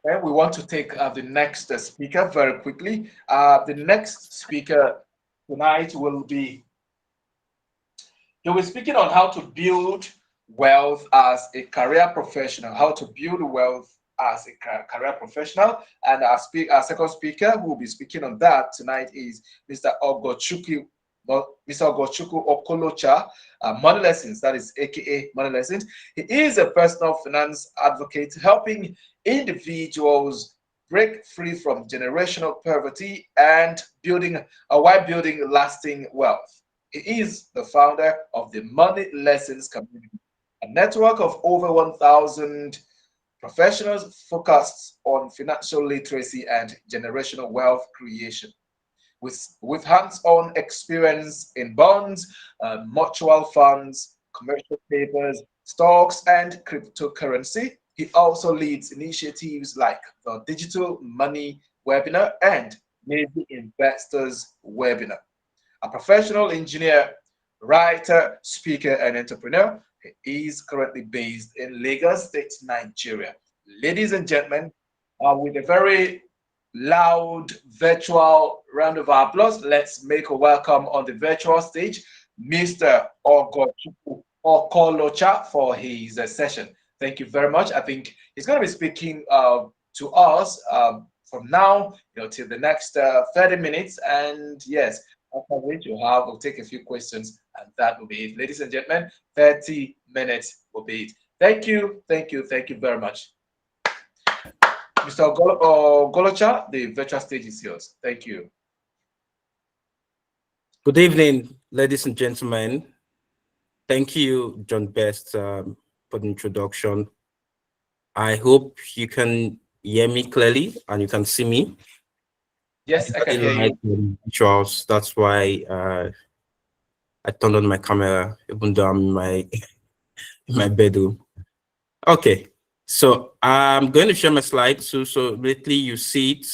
And we want to take the next speaker very quickly. The next speaker tonight will be, he'll be speaking on how to build wealth as a career professional, how to build wealth as a career professional. And our second speaker who will be speaking on that tonight is Mr. Ogochukwu, Mr. Ogochukwu Okolocha, Money Lessons, that is AKA Money Lessons. He is a personal finance advocate helping individuals break free from generational poverty and building while building lasting wealth. He is the founder of the Money Lessons Community, a network of over 1,000 professionals focused on financial literacy and generational wealth creation. With hands-on experience in bonds, mutual funds, commercial papers, stocks, and cryptocurrency, he also leads initiatives like the Digital Money Webinar and Navy Investors Webinar. A professional engineer, writer, speaker, and entrepreneur, he is currently based in Lagos State, Nigeria. Ladies and gentlemen, with a very loud virtual round of applause, let's make a welcome on the virtual stage, Mr. Ogochukwu Okolocha for his session. Thank you very much. I think he's going to be speaking to us from now, till the next 30 minutes. And yes, after which we'll take a few questions, and that will be it. Ladies and gentlemen, 30 minutes will be it. Thank you, thank you, thank you very much. Mr. Ogolocha, the virtual stage is yours. Thank you. Good evening, ladies and gentlemen. Thank you, John Best, for the introduction. I hope you can hear me clearly and you can see me. Yes, I can hear you. Charles, that's why I turned on my camera, even though I'm in my bedroom. Okay, so I'm going to share my slides. So immediately you see it.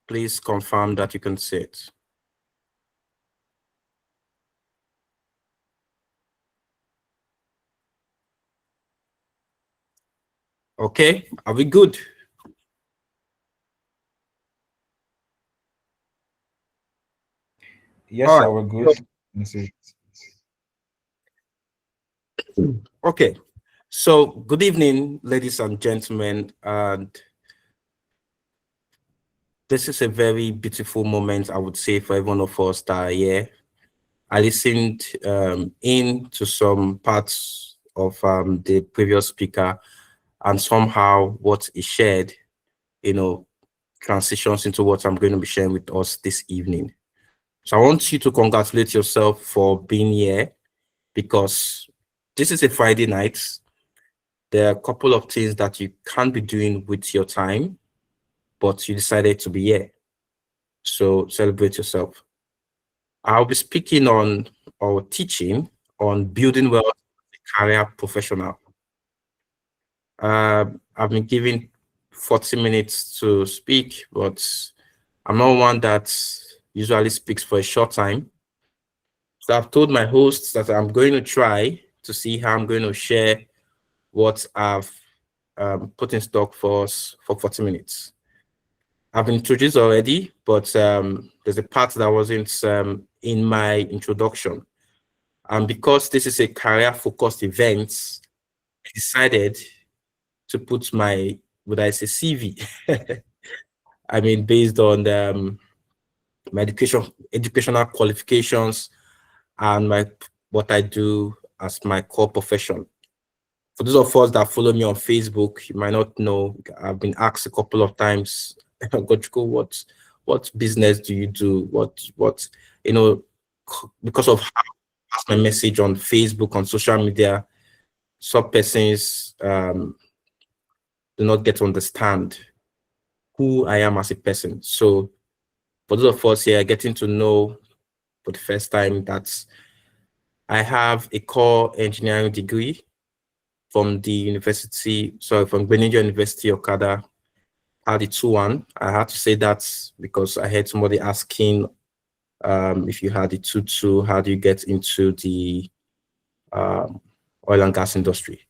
Please confirm that you can see it. Okay, are we good? Yes, sir, we're good. Okay, so good evening, ladies and gentlemen, and this is a very beautiful moment, I would say, for every one of us that are here. I listened in to some parts of the previous speaker, and somehow what he shared, transitions into what I'm going to be sharing with us this evening. So I want you to congratulate yourself for being here, because this is a Friday night. There are a couple of things that you can't be doing with your time, but you decided to be here. So celebrate yourself. I'll be speaking on or teaching on building wealth as a career professional. I've been given 40 minutes to speak, but I'm not one that usually speaks for a short time. So I've told my hosts that I'm going to try to see how I'm going to share what I've put in stock for us for 40 minutes. I've introduced already, but there's a part that wasn't in my introduction. And because this is a career-focused event, I decided to put my, would I say, CV? I mean, based on my educational qualifications and what I do as my core profession. For those of us that follow me on Facebook, you might not know, I've been asked a couple of times, what business do you do? What because of how I pass my message on Facebook, on social media, some persons do not get to understand who I am as a person. So for those of us here getting to know for the first time that I have a core engineering degree from from Benin University, Okada. I had the 2-1. I had to say that because I heard somebody asking if you had the 2-2, how do you get into the oil and gas industry?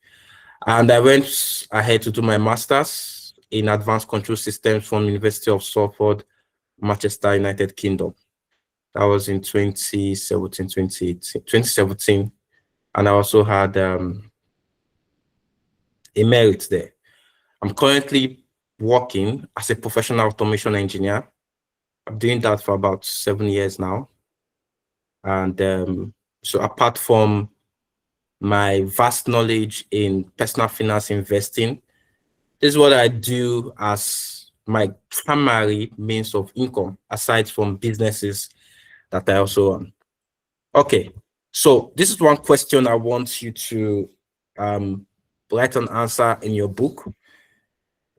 And I went ahead to do my master's in advanced control systems from University of Salford, Manchester, United Kingdom. That was in 2017, 2017. And I also had a merit there. I'm currently working as a professional automation engineer. I'm doing that for about 7 years now. And so apart from my vast knowledge in personal finance investing, this is what I do as my primary means of income, aside from businesses that I also own. Okay, so this is one question I want you to write an answer in your book.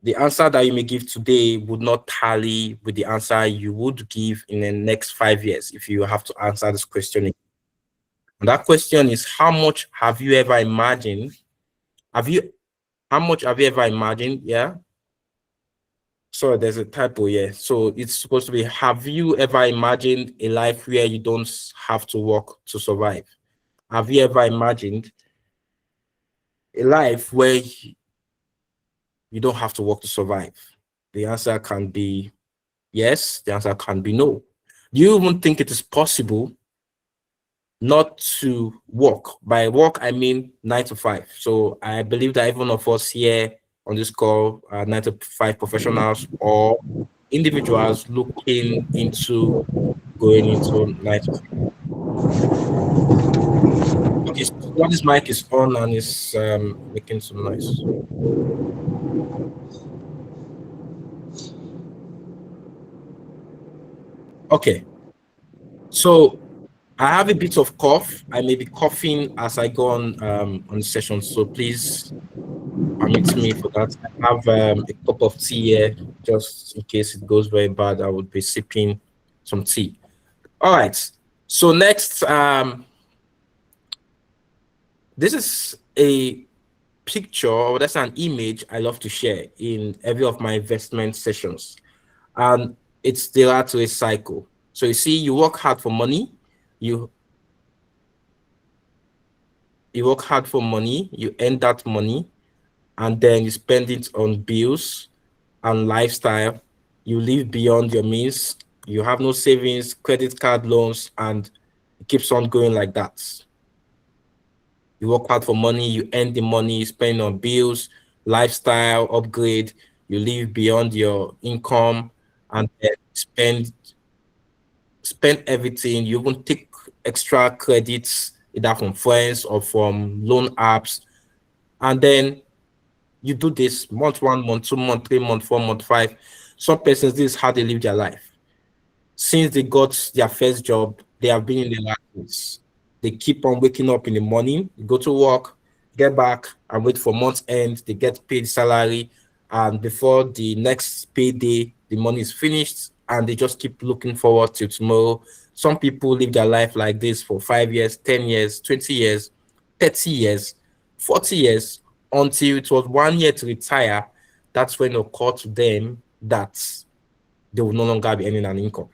The answer that you may give today would not tally with the answer you would give in the next 5 years if you have to answer this question. And that question is, how much have you ever imagined? How much have you ever imagined? Yeah. Sorry, there's a typo here. So it's supposed to be, have you ever imagined a life where you don't have to work to survive? Have you ever imagined a life where you don't have to work to survive? The answer can be yes, the answer can be no. Do you even think it is possible not to work? By work, I mean 9 to 5. So I believe that every one of us here on this call are 9 to 5 professionals or individuals looking into going into 9 to 5. Okay, so this mic is on and is making some noise. Okay, so I have a bit of cough. I may be coughing as I go on the session, so please permit me for that. I have a cup of tea here, just in case it goes very bad. I would be sipping some tea. All right. So next, this is a picture, or that's an image I love to share in every of my investment sessions, and it's the rat race cycle. So you see, you work hard for money, you work hard for money, you earn that money, and then you spend it on bills and lifestyle. You live beyond your means. You have no savings, credit card loans, and it keeps on going like that. You work hard for money, you earn the money, you spend on bills, lifestyle, upgrade, you live beyond your income, and then spend everything. You even take extra credits, either from friends or from loan apps, and then you do this month, 1 month, 2 month, 3 month, 4 month, 5. Some persons, this is how they live their life. Since they got their first job, they have been in the rat race. They keep on waking up in the morning, go to work, get back, and wait for month's end. They get paid salary, and before the next payday, the money is finished, and they just keep looking forward to tomorrow. Some people live their life like this for 5 years, 10 years, 20 years, 30 years, 40 years, until it was 1 year to retire. That's when it occurred to them that they will no longer be earning an income.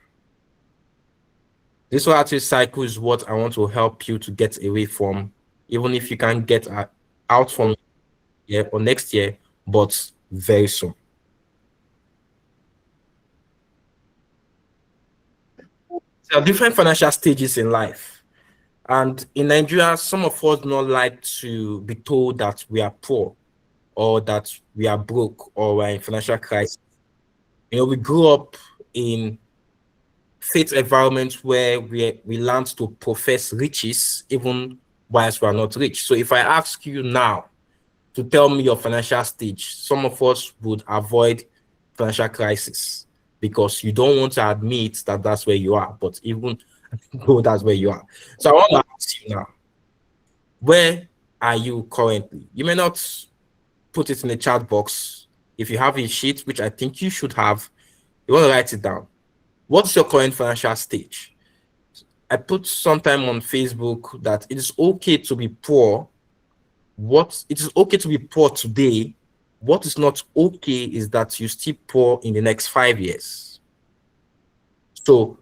This rat cycle is what I want to help you to get away from, even if you can't get out from here or next year, but very soon. There are different financial stages in life. And in Nigeria, some of us do not like to be told that we are poor or that we are broke or we're in financial crisis. You know, we grew up in faith environments where we learn to profess riches even whilst we are not rich. So if I ask you now to tell me your financial stage, some of us would avoid financial crisis because you don't want to admit that that's where you are, but even though that's where you are. So I want to ask you now, where are you currently? You may not put it in the chat box. If you have a sheet, which I think you should have, you want to write it down. What's your current financial stage? I put sometime on Facebook that it is okay to be poor. It is okay to be poor today. What is not okay is that you still poor in the next 5 years. So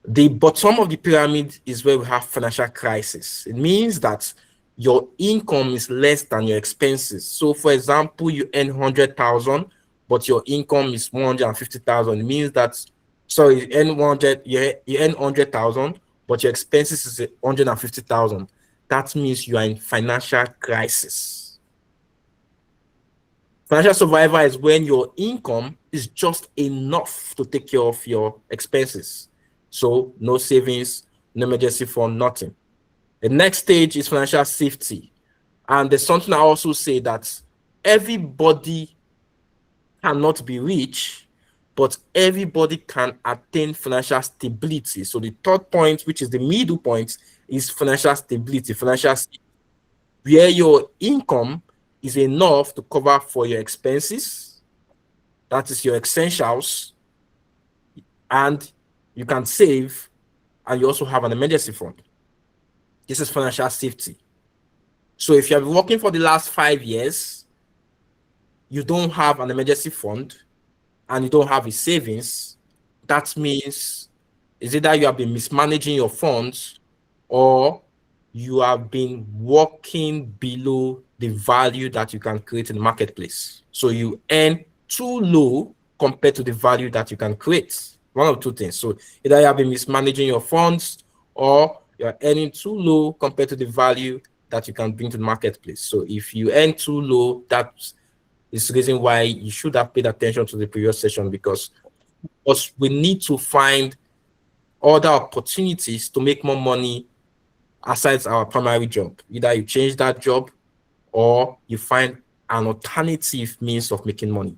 the bottom of the pyramid is where we have financial crisis. It means that your income is less than your expenses. So for example, you earn 100,000, but your income is 150,000. It means that, sorry, you earn 100, you earn 100,000, but your expenses is 150,000. That means you are in financial crisis. Financial survivor is when your income is just enough to take care of your expenses. So no savings, no emergency fund, nothing. The next stage is financial safety. And there's something I also say that everybody cannot be rich, but everybody can attain financial stability. So the third point, which is the middle point, is financial stability, where your income is enough to cover for your expenses, that is your essentials, and you can save, and you also have an emergency fund. This is financial safety. So if you have been working for the last 5 years, you don't have an emergency fund, and you don't have a savings, that means is either you have been mismanaging your funds or you have been working below the value that you can create in the marketplace. So you earn too low compared to the value that you can create. One of two things. So either you have been mismanaging your funds or you're earning too low compared to the value that you can bring to the marketplace. So if you earn too low, that's is the reason why you should have paid attention to the previous session, because we need to find other opportunities to make more money aside our primary job. Either you change that job or you find an alternative means of making money.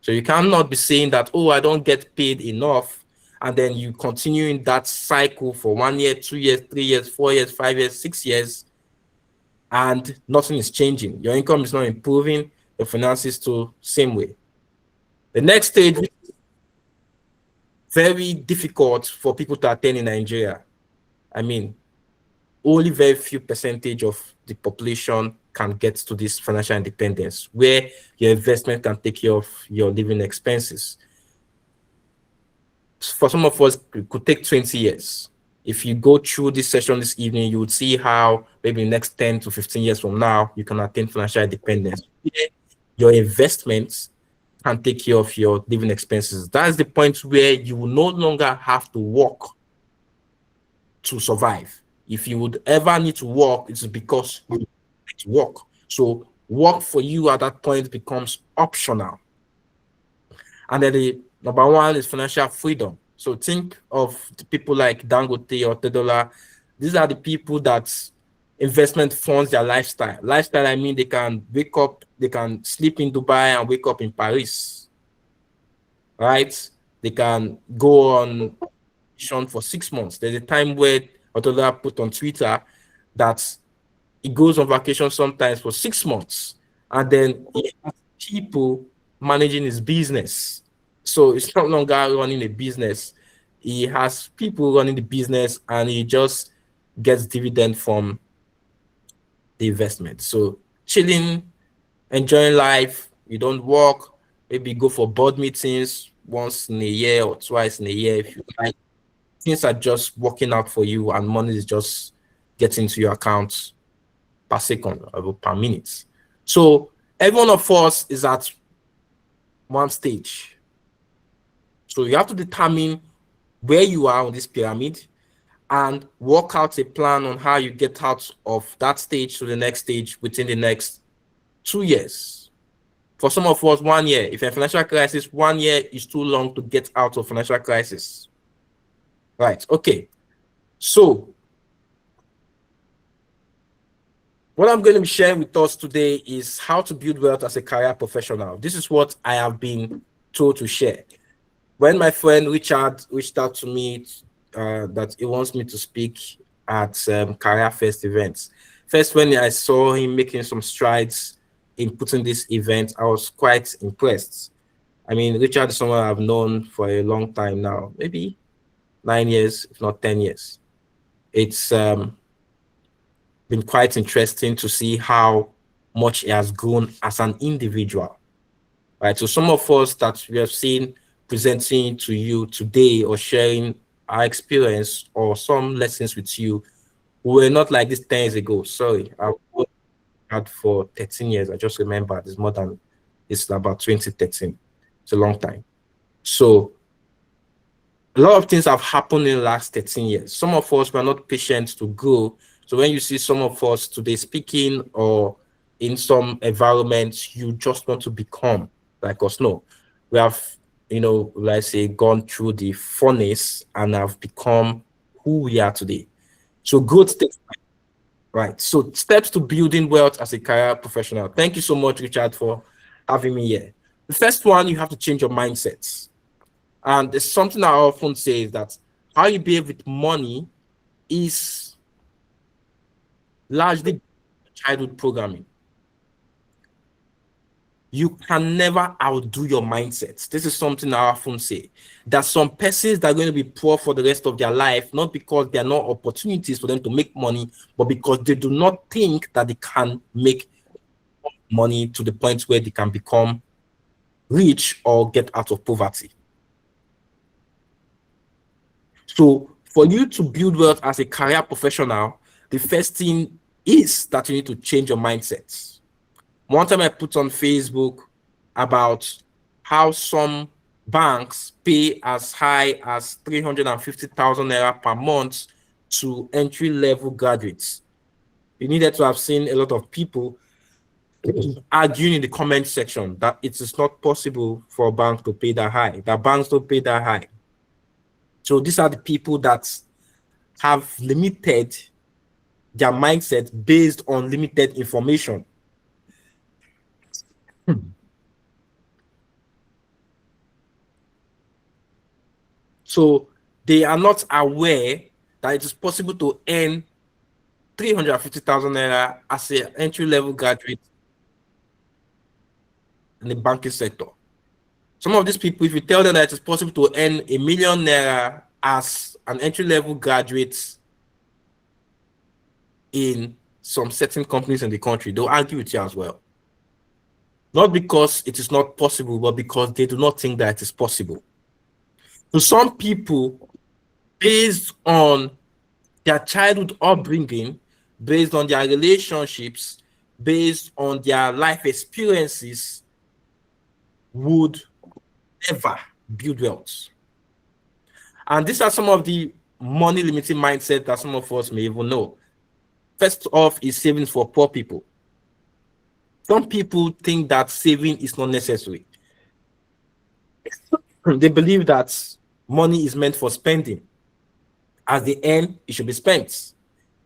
So you cannot be saying that, oh, I don't get paid enough, and then you continue in that cycle for 1 year, 2 years, 3 years, 4 years, 5 years, 6 years, and nothing is changing. Your income is not improving, your finances too, same way. The next stage, very difficult for people to attain in Nigeria. I mean, only very few percentage of the population can get to this financial independence, where your investment can take care of your living expenses. For some of us, it could take 20 years. If you go through this session this evening, you would see how maybe next 10 to 15 years from now, you can attain financial independence. Your investments can take care of your living expenses. That's the point where you will no longer have to work to survive. If you would ever need to work, it's because you need to work. So work for you at that point becomes optional. And then the number one is financial freedom. So think of the people like Dangote or Tedola. These are the people that investment funds their lifestyle. Lifestyle, I mean, they can wake up, they can sleep in Dubai and wake up in Paris, right? They can go on vacation for 6 months. There's a time where Otola put on Twitter that he goes on vacation sometimes for 6 months, and then he has people managing his business. So it's no longer running a business. He has people running the business, and he just gets dividend from the investment. So chilling, enjoying life. You don't work. Maybe go for board meetings once in a year or twice in a year if you like. Things are just working out for you, and money is just getting to your account per second or per minute. So every one of us is at one stage. So you have to determine where you are on this pyramid and work out a plan on how you get out of that stage to the next stage within the next 2 years. For some of us, 1 year. If you're in financial crisis, 1 year is too long to get out of financial crisis. Right, okay. So what I'm going to be sharing with us today is how to build wealth as a career professional. This is what I have been told to share. When my friend Richard reached out to me that he wants me to speak at CareerFest events. First, when I saw him making some strides in putting this event, I was quite impressed. I mean, Richard is someone I've known for a long time now, maybe 9 years, if not 10 years. It's been quite interesting to see how much he has grown as an individual. Right. So some of us that we have seen presenting to you today or sharing our experience or some lessons with you We were not like this 10 years ago. Sorry, I've worked hard for 13 years. I just remember it's about 2013. It's a long time. So a lot of things have happened in the last 13 years. Some of us were not patient to grow. So when you see some of us today speaking or in some environments, you just want to become like us. No, we have, let's say, gone through the furnace and have become who we are today. So growth takes time, right? So steps to building wealth as a career professional. Thank you so much, Richard, for having me here. The first one, you have to change your mindsets. And there's something I often say is that how you behave with money is largely childhood programming. You can never outdo your mindsets. This is something I often say. That some persons that are going to be poor for the rest of their life, not because there are no opportunities for them to make money, but because they do not think that they can make money to the point where they can become rich or get out of poverty. So for you to build wealth as a career professional, the first thing is that you need to change your mindsets. One time I put on Facebook about how some banks pay as high as 350,000 naira per month to entry-level graduates. You needed to have seen a lot of people arguing in the comment section that it is not possible for a bank to pay that high, that banks don't pay that high. So these are the people that have limited their mindset based on limited information. So they are not aware that it is possible to earn 350,000 naira as an entry-level graduate in the banking sector. Some of these people, if you tell them that it is possible to earn 1 million naira as an entry-level graduate in some certain companies in the country, they'll argue with you as well. Not because it is not possible, but because they do not think that it is possible. To some people, based on their childhood upbringing, based on their relationships, based on their life experiences, would never build wealth. And these are some of the money limiting mindset that some of us may even know. First off is savings for poor people. Some people think that saving is not necessary. They believe that money is meant for spending. As they earn, it should be spent.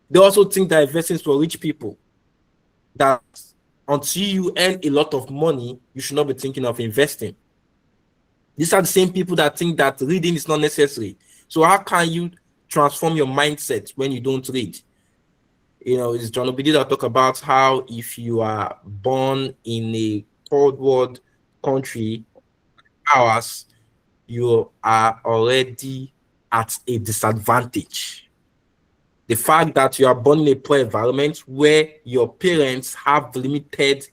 They also think that investing is for rich people. That until you earn a lot of money, you should not be thinking of investing. These are the same people that think that reading is not necessary. So how can you transform your mindset when you don't read? It's John Obidi that talk about how if you are born in a third world country, ours, you are already at a disadvantage. The fact that you are born in a poor environment where your parents have limited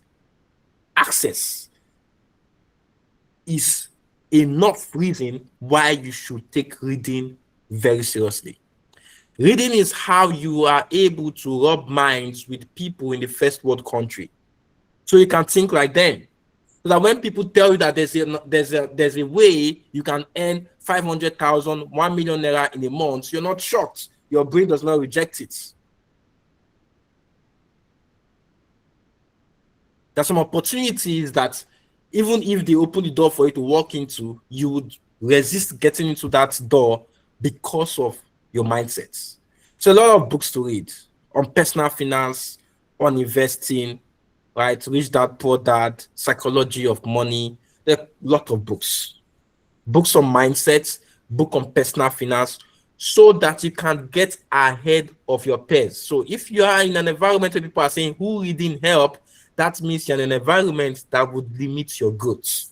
access is enough reason why you should take reading very seriously. Reading is how you are able to rub minds with people in the first world country, so you can think like them. So that when people tell you that there's a way you can earn 500,000, 1 million naira in a month, you're not shocked. Your brain does not reject it. There's some opportunities that even if they open the door for you to walk into, you would resist getting into that door because of your mindsets. So a lot of books to read on personal finance, on investing, right? Rich Dad, Poor Dad, psychology of money. There are a lot of books. Books on mindsets, book on personal finance, so that you can get ahead of your peers. So if you are in an environment where people are saying, who reading help? That means you're in an environment that would limit your growth.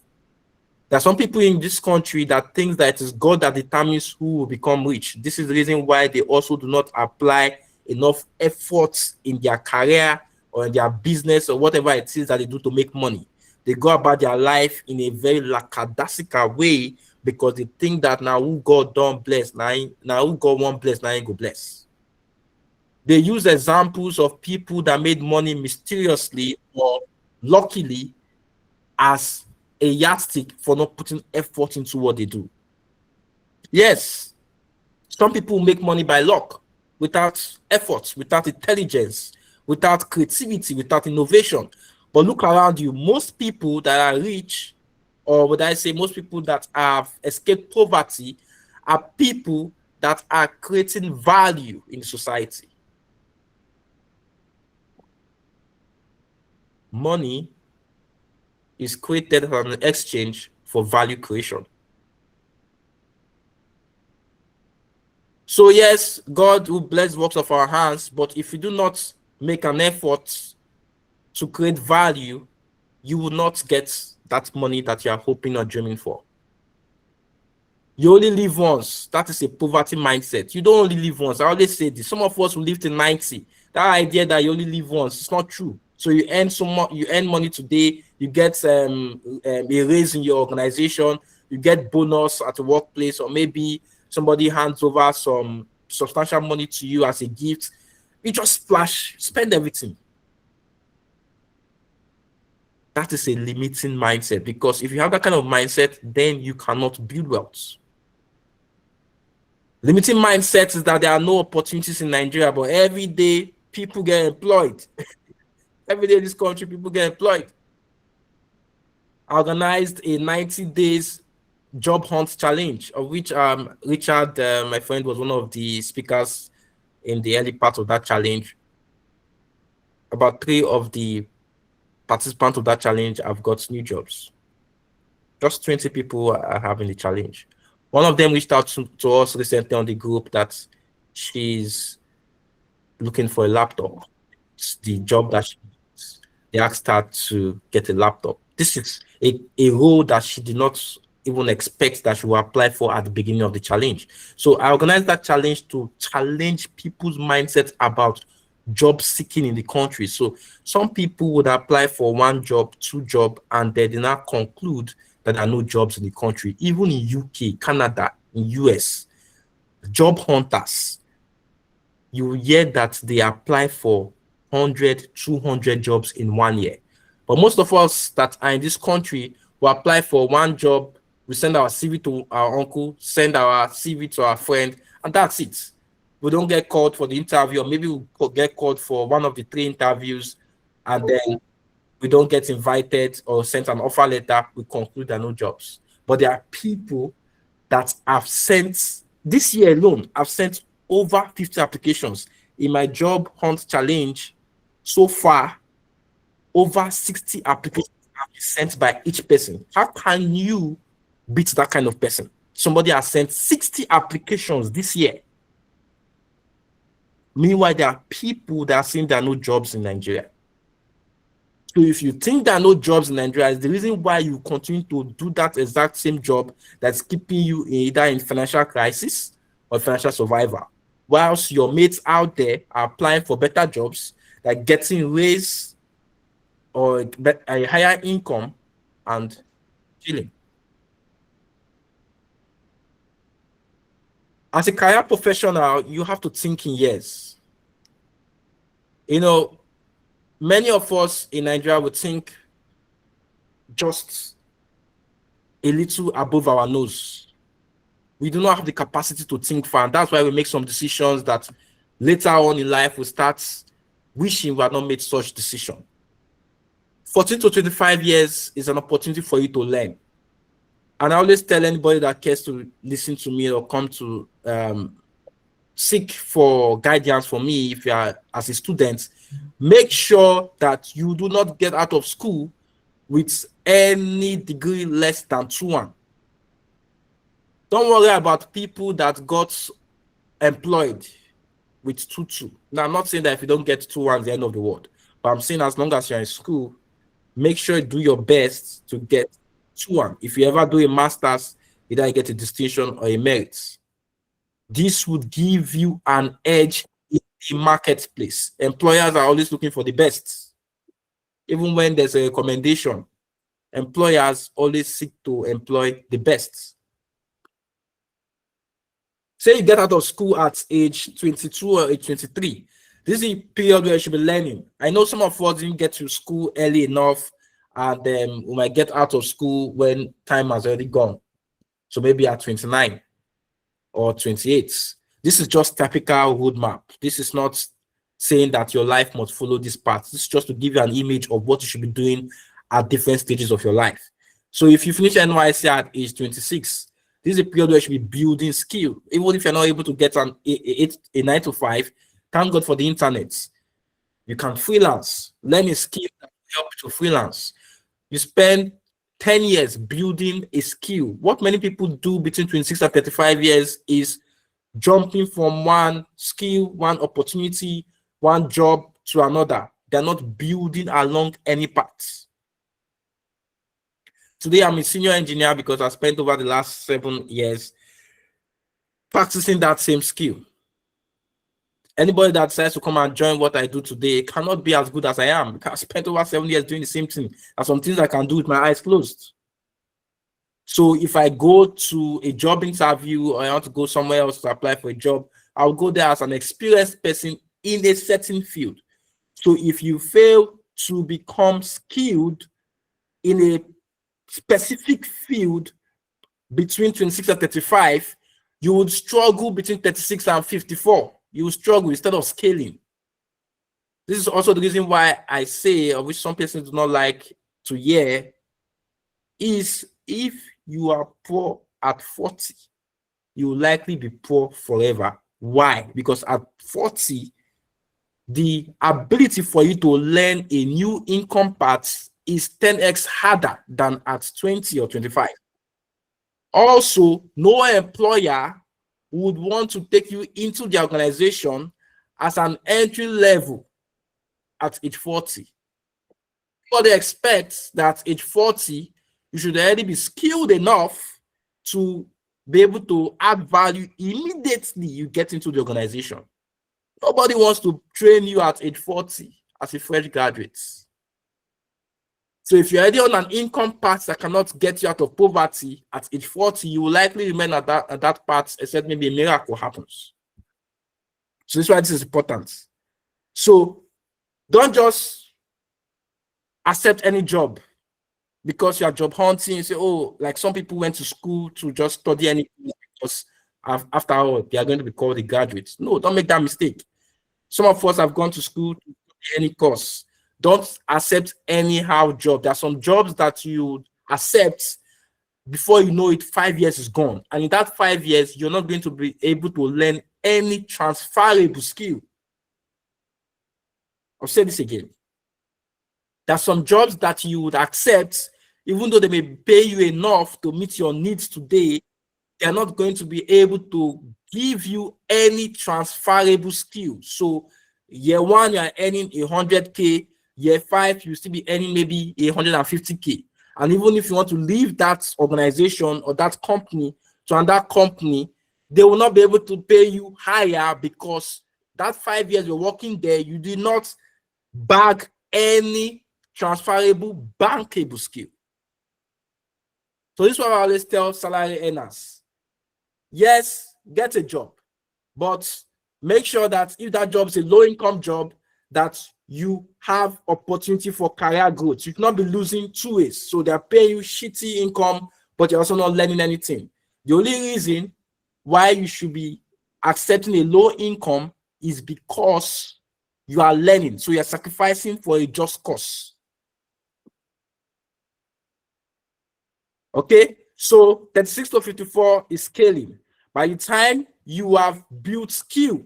There are some people in this country that think that it is God that determines who will become rich. This is the reason why they also do not apply enough efforts in their career or in their business or whatever it is that they do to make money. They go about their life in a very lackadaisical way because they think that now who God don't bless, now who God won't bless, now he go bless. They use examples of people that made money mysteriously or luckily as a yardstick for not putting effort into what they do. Yes, some people make money by luck, without effort, without intelligence, without creativity, without innovation. But look around you, most people that are rich, or would I say most people that have escaped poverty, are people that are creating value in society. Money is created as an exchange for value creation. So yes, God will bless works of our hands, but if you do not make an effort to create value, you will not get that money that you are hoping or dreaming for. You only live once. That is a poverty mindset. You don't only live once. I always say this. Some of us will live to 90. That idea that you only live once, it's not true. So you earn you earn money today, you get a raise in your organization, you get bonus at the workplace, or maybe somebody hands over some substantial money to you as a gift. You just splash, spend everything. That is a limiting mindset, because if you have that kind of mindset, then you cannot build wealth. Limiting mindset is that there are no opportunities in Nigeria, but every day people get employed. Every day in this country, people get employed. I organized a 90 days job hunt challenge, of which Richard, my friend, was one of the speakers in the early part of that challenge. About 3 of the participants of that challenge have got new jobs. Just 20 people are having the challenge. One of them reached out to us recently on the group that she's looking for a laptop. It's the job that they asked her to get a laptop. This is a role that she did not even expect that she will apply for at the beginning of the challenge. So I organized that challenge to challenge people's mindset about job seeking in the country. So some people would apply for 1 job, 2 job, and they did not conclude that there are no jobs in the country. Even in UK, Canada, in US, job hunters, you hear that they apply for 100, 200 jobs in 1 year. But most of us that are in this country will apply for 1 job, we send our CV to our uncle, send our CV to our friend, and that's it. We don't get called for the interview, or maybe we'll get called for one of the 3 interviews, and then we don't get invited or sent an offer letter. We conclude there are no jobs. But there are people that have sent, this year alone, I've sent over 50 applications. In my job hunt challenge, so far, over 60 applications have been sent by each person. How can you beat that kind of person? Somebody has sent 60 applications this year. Meanwhile, there are people that are saying there are no jobs in Nigeria. So if you think there are no jobs in Nigeria, it's the reason why you continue to do that exact same job that's keeping you either in financial crisis or financial survival. Whilst your mates out there are applying for better jobs, like getting raise or a higher income and chilling. As a career professional, you have to think in years. You know, many of us in Nigeria would think just a little above our nose. We do not have the capacity to think far, and that's why we make some decisions that later on in life we start wishing we had not made such decision. 14 to 25 years is an opportunity for you to learn. And I always tell anybody that cares to listen to me or come to seek for guidance from me, if you are as a student, make sure that you do not get out of school with any degree less than 2-1. Don't worry about people that got employed with 2-2. Now, I'm not saying that if you don't get 2-1, the end of the world. But I'm saying as long as you're in school, make sure you do your best to get 2-1. If you ever do a master's, either you get a distinction or a merit. This would give you an edge in the marketplace. Employers are always looking for the best. Even when there's a recommendation, employers always seek to employ the best. Say you get out of school at age 22 or age 23, This is a period where you should be learning. I know some of us didn't get to school early enough, and we might get out of school when time has already gone. So maybe at 29 or 28. This is just typical roadmap. This is not saying that your life must follow this path. This is just to give you an image of what you should be doing at different stages of your life. So if you finish NYC at age 26, this is a period where you should be building skill. Even if you're not able to get a 9 to 5, thank God for the internet. You can freelance, learn a skill that will help you to freelance. You spend 10 years building a skill. What many people do between 26 and 35 years is jumping from one skill, one opportunity, one job to another. They're not building along any path. Today, I'm a senior engineer because I spent over the last 7 years practicing that same skill. Anybody that decides to come and join what I do today cannot be as good as I am because I spent over 7 years doing the same thing. There's some things I can do with my eyes closed. So if I go to a job interview or I want to go somewhere else to apply for a job, I'll go there as an experienced person in a certain field. So if you fail to become skilled in a specific field between 26 and 35, you would struggle between 36 and 54. You will struggle instead of scaling. This is also the reason why I say, or which some persons do not like to hear, is if you are poor at 40, you will likely be poor forever. Why? Because at 40, the ability for you to learn a new income path is 10x harder than at 20 or 25. Also, no employer would want to take you into the organization as an entry level at age 40. But they expect that age 40, you should already be skilled enough to be able to add value immediately you get into the organization. Nobody wants to train you at age 40 as a fresh graduate. So if you're already on an income path that cannot get you out of poverty at age 40, you will likely remain at that path, except maybe a miracle happens. So this is why this is important. So don't just accept any job because you are job hunting. You say, oh, like some people went to school to just study anything because after all, they are going to be called a graduate. No, don't make that mistake. Some of us have gone to school to study any course. Don't accept anyhow job. There are some jobs that you accept before you know it, 5 years is gone. And in that 5 years, you're not going to be able to learn any transferable skill. I'll say this again. There are some jobs that you would accept, even though they may pay you enough to meet your needs today, they're not going to be able to give you any transferable skill. So year 1, you're earning 100K. Year 5, you still be earning maybe 150K. And even if you want to leave that organization or that company to another company, they will not be able to pay you higher because that 5 years you're working there, you did not bag any transferable, bankable skill. So this is what I always tell salary earners. Yes, get a job, but make sure that if that job is a low-income job, that you have opportunity for career growth. You cannot be losing 2 ways. So they're paying you shitty income, but you're also not learning anything. The only reason why you should be accepting a low income is because you are learning. So you're sacrificing for a just cause. Okay, so 36 to 54 is scaling. By the time you have built skill,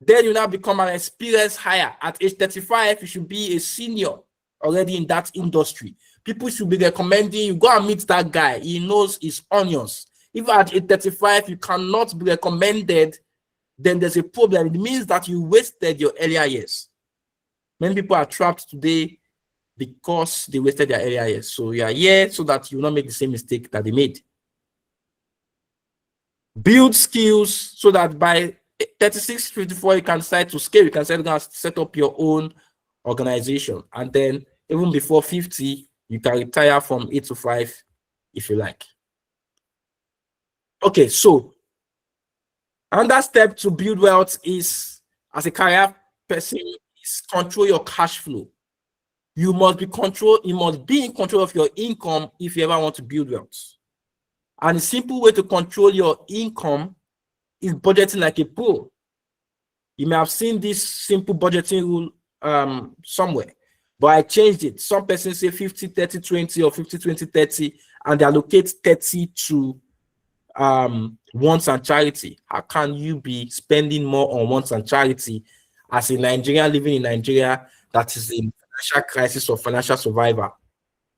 then you now become an experienced hire. At age 35, you should be a senior already in that industry. People should be recommending you. Go and meet that guy. He knows his onions. If at age 35, you cannot be recommended, then there's a problem. It means that you wasted your earlier years. Many people are trapped today because they wasted their earlier years. So you are here so that you will not make the same mistake that they made. Build skills so that by 36, 54, you can start to scale. You can set up your own organization. And then even before 50, you can retire from 8 to 5 if you like. Okay, so another step to build wealth is as a career person is control your cash flow. You must be in control of your income if you ever want to build wealth. And a simple way to control your income is budgeting like a pro. You may have seen this simple budgeting rule somewhere, but I changed it. Some persons say 50, 30, 20 or 50, 20, 30, and they allocate 30 to wants and charity. How can you be spending more on wants and charity as a Nigerian living in Nigeria that is in financial crisis or financial survival?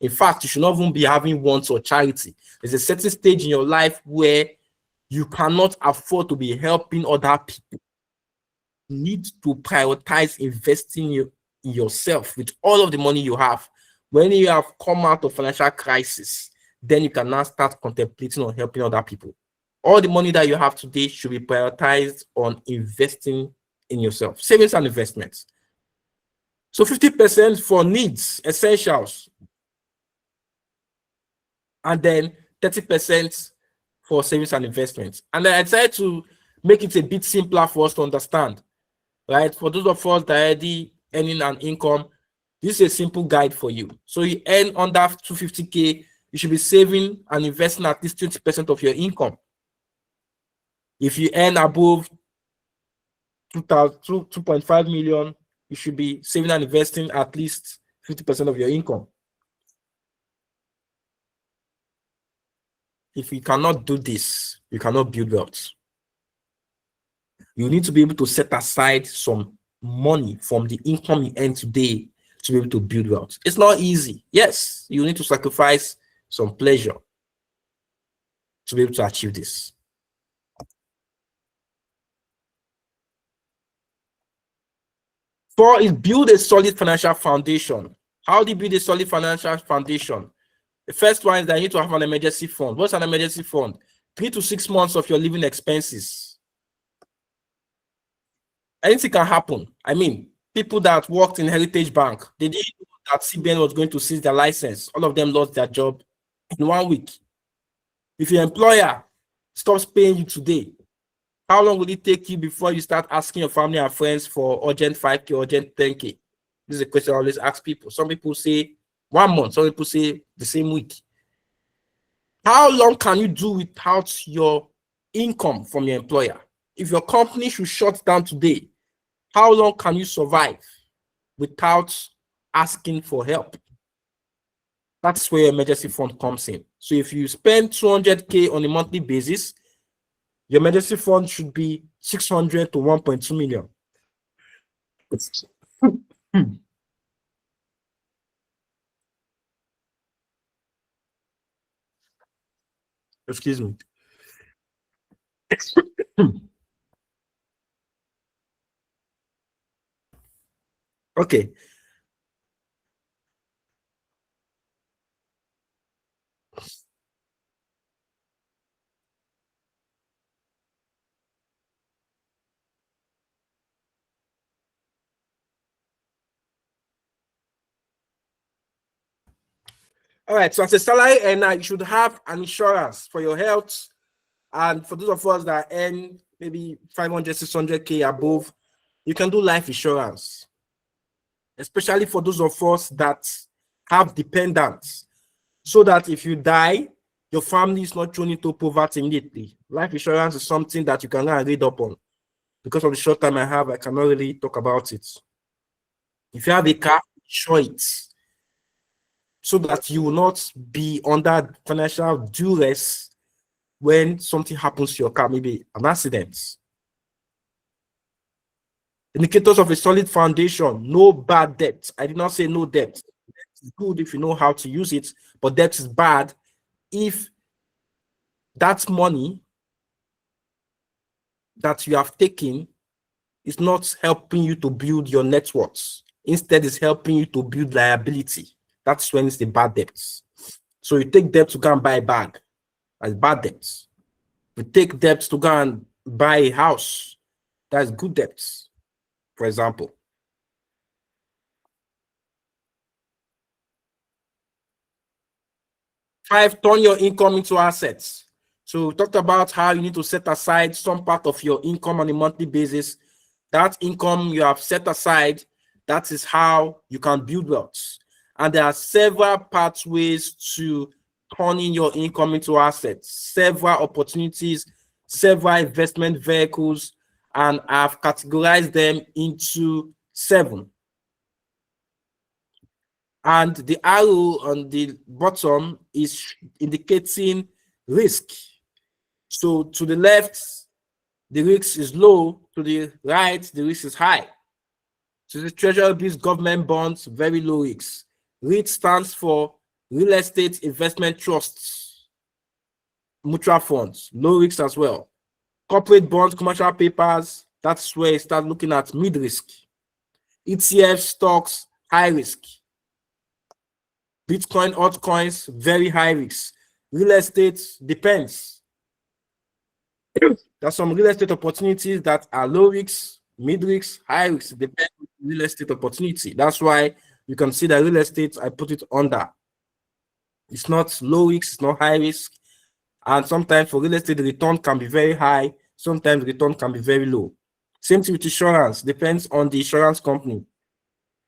In fact, you should not even be having wants or charity. There's a certain stage in your life where you cannot afford to be helping other people. You need to prioritize investing in yourself with all of the money you have. When you have come out of financial crisis, then you can now start contemplating on helping other people. All the money that you have today should be prioritized on investing in yourself, savings and investments. So 50% for needs, essentials, and then 30% for savings and investments. And then I decided to make it a bit simpler for us to understand, right? For those of us that are already earning an income, this is a simple guide for you. So you earn under 250K, you should be saving and investing at least 20% of your income. If you earn above 2.5 million, you should be saving and investing at least 50% of your income. If you cannot do this, you cannot build wealth. You need to be able to set aside some money from the income you earn today to be able to build wealth. It's not easy. Yes, you need to sacrifice some pleasure to be able to achieve this. Four is build a solid financial foundation. How do you build a solid financial foundation? The first one is that you need to have an emergency fund. What's an emergency fund? 3 to 6 months of your living expenses. Anything can happen. I mean, people that worked in Heritage Bank, they didn't know that CBN was going to seize their license. All of them lost their job in 1 week. If your employer stops paying you today, how long will it take you before you start asking your family and friends for urgent 5K, urgent 10K? This is a question I always ask people. Some people say 1 month, some people say the same week. How long can you do without your income from your employer? If your company should shut down today, how long can you survive without asking for help? That's where your emergency fund comes in. So if you spend 200K on a monthly basis, your emergency fund should be 600 to 1.2 million. Excuse me. Okay. All right. So as a salary earner, you should have an insurance for your health. And for those of us that earn maybe 500, 600K above, you can do life insurance. Especially for those of us that have dependents, so that if you die, your family is not thrown into poverty immediately. Life insurance is something that you can read up on. Because of the short time I have, I cannot really talk about it. If you have a car, insure it, so that you will not be under financial duress when something happens to your car, maybe an accident. Indicators of a solid foundation: no bad debt. I did not say no debt. Debt is good if you know how to use it, but debt is bad if that money that you have taken is not helping you to build your net worth. Instead, it's helping you to build liability. That's when it's the bad debts. So you take debt to go and buy a bag, that's bad debts. You take debt to go and buy a house, that's good debts, for example. 5, turn your income into assets. So we talked about how you need to set aside some part of your income on a monthly basis That income you have set aside, that is how you can build wealth. And there are several pathways to turning your income into assets, several opportunities, several investment vehicles, and I've categorized them into 7. And the arrow on the bottom is indicating risk. So to the left, the risk is low. To the right, the risk is high. So the treasury bills, government bonds, very low risk. REIT stands for real estate investment trusts, mutual funds, low risk as well. Corporate bonds, commercial papers, that's where you start looking at mid risk. ETF stocks, high risk. Bitcoin, altcoins, very high risk. Real estate depends. There's some real estate opportunities that are low risk, mid risk, high risk. Depends on real estate opportunity. That's why you can see that real estate, I put it under. It's not low risk, it's not high risk. And sometimes for real estate, the return can be very high. Sometimes the return can be very low. Same thing with insurance, depends on the insurance company.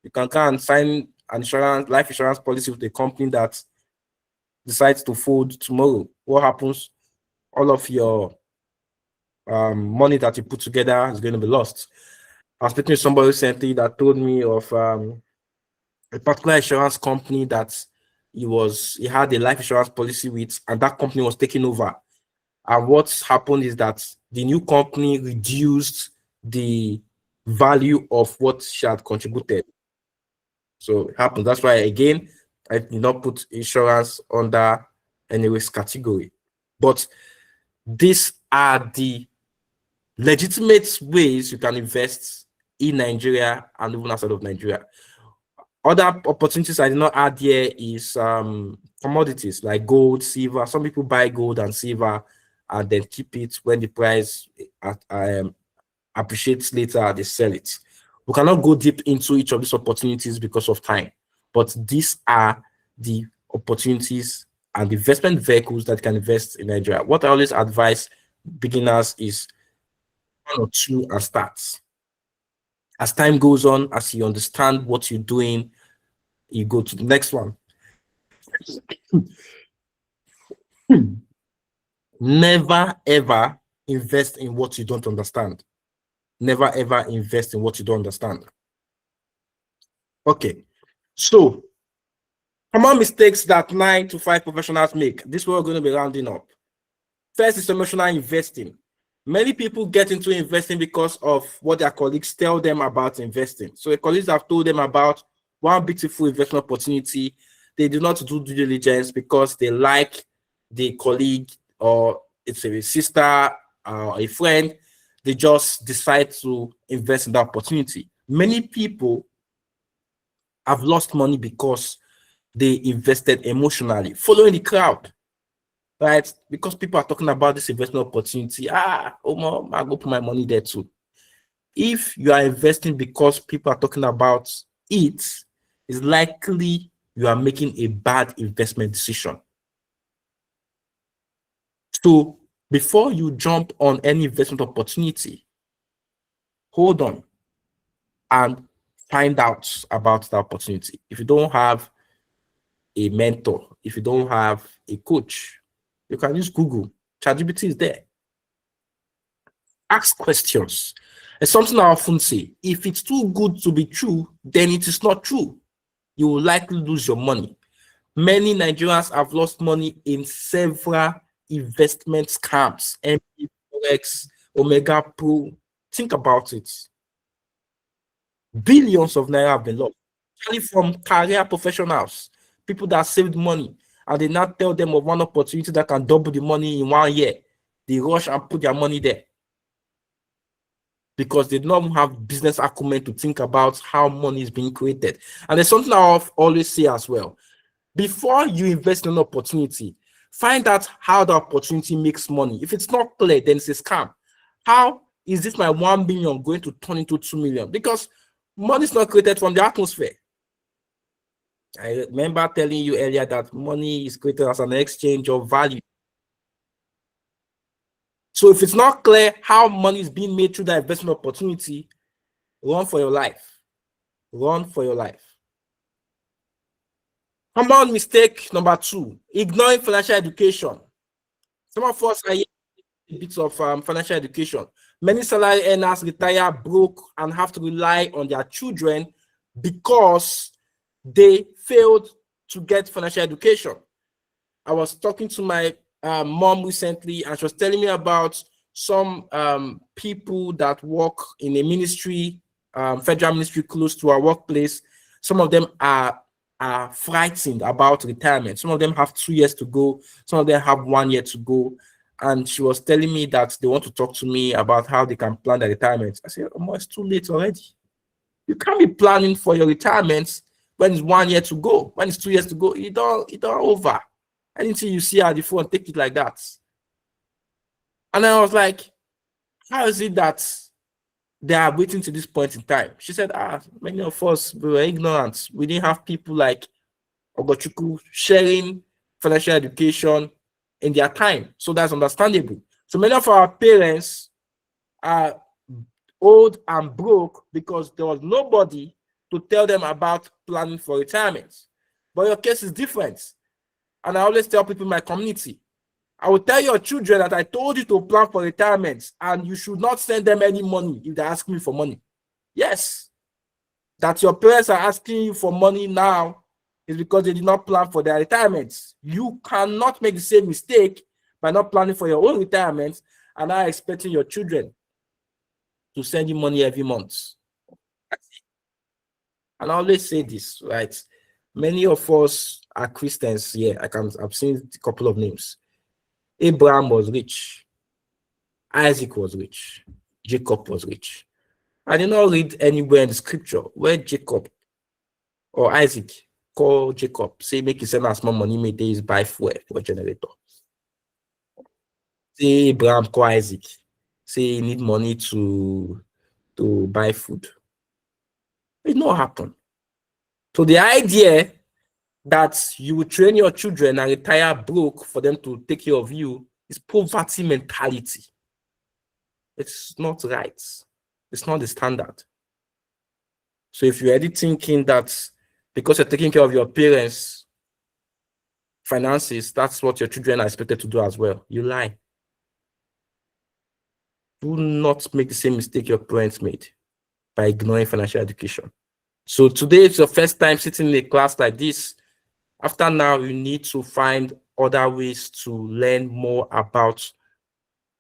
You can sign an insurance, life insurance policy with a company that decides to fold tomorrow. What happens? All of your money that you put together is going to be lost. I was speaking to somebody recently that told me of a particular insurance company that he had a life insurance policy with, and that company was taken over. And what's happened is that the new company reduced the value of what she had contributed. So it happens. That's why, again, I did not put insurance under any risk category. But these are the legitimate ways you can invest in Nigeria and even outside of Nigeria. Other opportunities I did not add here is commodities like gold, silver. Some people buy gold and silver and then keep it. When the price appreciates later, they sell it. We cannot go deep into each of these opportunities because of time, but these are the opportunities and investment vehicles that can invest in Nigeria. What I always advise beginners is 1 or 2 and start. As time goes on, as you understand what you're doing, you go to the next one. Never ever invest in what you don't understand. Never ever invest in what you don't understand. Okay, so common mistakes that 9 to 5 professionals make. This is what we're going to be rounding up. First is emotional investing. Many people get into investing because of what their colleagues tell them about investing. So the colleagues have told them about one beautiful investment opportunity. They do not do due diligence because they like the colleague, or it's a sister or a friend. They just decide to invest in that opportunity. Many people have lost money because they invested emotionally, following the crowd. Right? Because people are talking about this investment opportunity. I'll go put my money there too. If you are investing because people are talking about it, it's likely you are making a bad investment decision. So before you jump on any investment opportunity, hold on and find out about the opportunity. If you don't have a mentor, if you don't have a coach, you can use Google. ChatGPT is there. Ask questions. It's something I often say. If it's too good to be true, then it is not true. You will likely lose your money. Many Nigerians have lost money in several investment scams, MP Forex, Omega Pro. Think about it. Billions of naira have been lost, only from career professionals, people that saved money, and they now tell them of one opportunity that can double the money in 1 year. They rush and put their money there because they don't have business acumen to think about how money is being created. And there's something I always say as well. Before you invest in an opportunity, find out how the opportunity makes money. If it's not clear, then it's a scam. How is this my 1 million going to turn into 2 million? Because money is not created from the atmosphere. I remember telling you earlier that money is created as an exchange of value. So if it's not clear how money is being made through that investment opportunity, Run for your life. Run for your life. Common mistake number 2, ignoring financial education. Some of us are a bit of financial education. Many salary earners retire broke and have to rely on their children because they failed to get financial education. I was talking to my mom recently, and she was telling me about some people that work in a ministry, federal ministry close to our workplace. Some of them are frightened about retirement. Some of them have 2 years to go. Some of them have 1 year to go. And she was telling me that they want to talk to me about how they can plan their retirement. I said, oh, it's too late already. You can't be planning for your retirement when it's 1 year to go. When it's 2 years to go, it don't over. Anything you see at the phone, take it like that. And I was like, how is it that they are waiting to this point in time? She said, many of us were ignorant. We didn't have people like Ogochukwu sharing financial education in their time. So that's understandable. So many of our parents are old and broke because there was nobody to tell them about planning for retirement. But your case is different. And I always tell people in my community, I will tell your children that I told you to plan for retirement and you should not send them any money if they ask me for money. Yes, that your parents are asking you for money now is because they did not plan for their retirement. You cannot make the same mistake by not planning for your own retirement and are expecting your children to send you money every month. And I always say this, right? Many of us are Christians here. I've seen a couple of names. Abraham was rich. Isaac was rich. Jacob was rich. I did not read anywhere in the scripture where Jacob or Isaac call Jacob, say, make you send us more money, may days buy fuel for a generator. Say Abraham call Isaac, say you need money to buy food. It not happen. So the idea that you will train your children and retire broke for them to take care of you is poverty mentality. It's not right. It's not the standard. So if you're already thinking that because you're taking care of your parents' finances, that's what your children are expected to do as well, you lie. Do not make the same mistake your parents made by ignoring financial education. So today it's your first time sitting in a class like this. After now, you need to find other ways to learn more about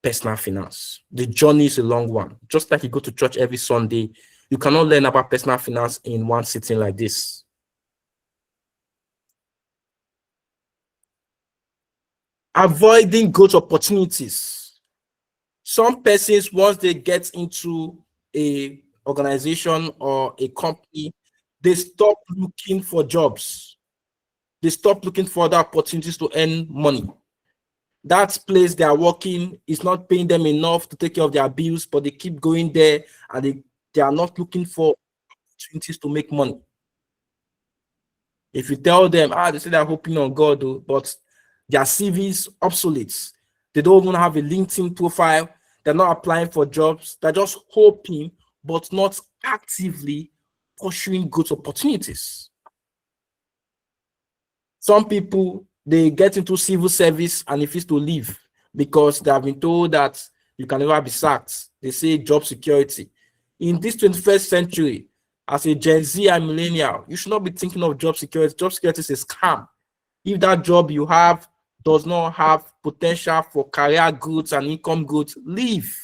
personal finance. The journey is a long one. Just like you go to church every Sunday, you cannot learn about personal finance in one sitting like this. Avoiding growth opportunities. Some persons, once they get into a organization or a company, they stop looking for jobs. They stop looking for other opportunities to earn money. That place they are working is not paying them enough to take care of their bills, but they keep going there and they are not looking for opportunities to make money. If you tell them, they say they're hoping on God, but their CV is obsolete. They don't even have a LinkedIn profile. They're not applying for jobs. They're just hoping, but not actively pursuing good opportunities. Some people, they get into civil service and refuse to leave because they have been told that you can never be sacked. They say job security. In this 21st century, as a Gen Z and millennial, you should not be thinking of job security. Job security is a scam. If that job you have does not have potential for career growth and income growth, leave.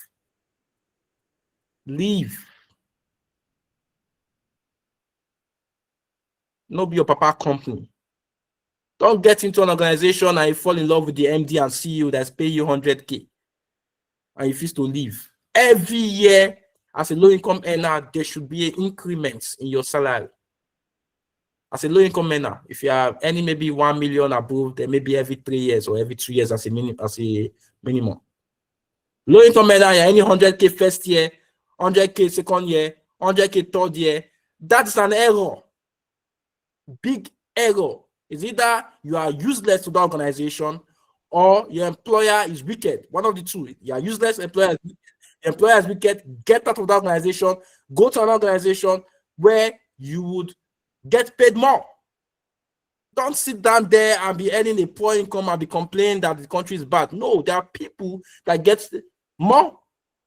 Leave. No be your papa company. Don't get into an organization and you fall in love with the MD and CEO that's paying you 100K and you refuse to leave. Every year, as a low-income earner, there should be an increment in your salary. As a low-income earner, if you are earning maybe 1 million above, then maybe every 3 years or every 2 years as a minimum. Low-income earner, you're earning 100K first year, 100K second year, 100K third year. That's an error. Big error. Is either you are useless to the organization or your employer is wicked. One of the two. You are useless, employer is wicked. Get out of the organization, Go to an organization where you would get paid more. Don't sit down there and be earning a poor income and be complaining that the country is bad. No, there are people that get more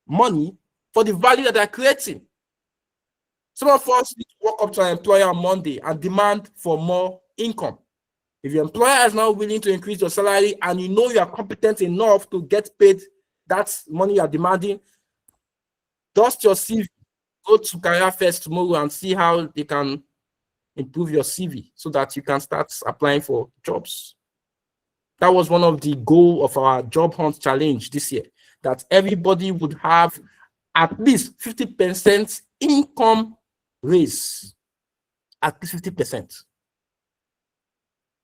money for the value that they're creating. Some of us need to walk up to an employer on Monday and demand for more income. If your employer is not willing to increase your salary and you know you are competent enough to get paid that money you are demanding, dust your CV, go to CareerFest tomorrow and see how they can improve your CV so that you can start applying for jobs. That was one of the goals of our job hunt challenge this year, that everybody would have at least 50% income raise, at least 50%.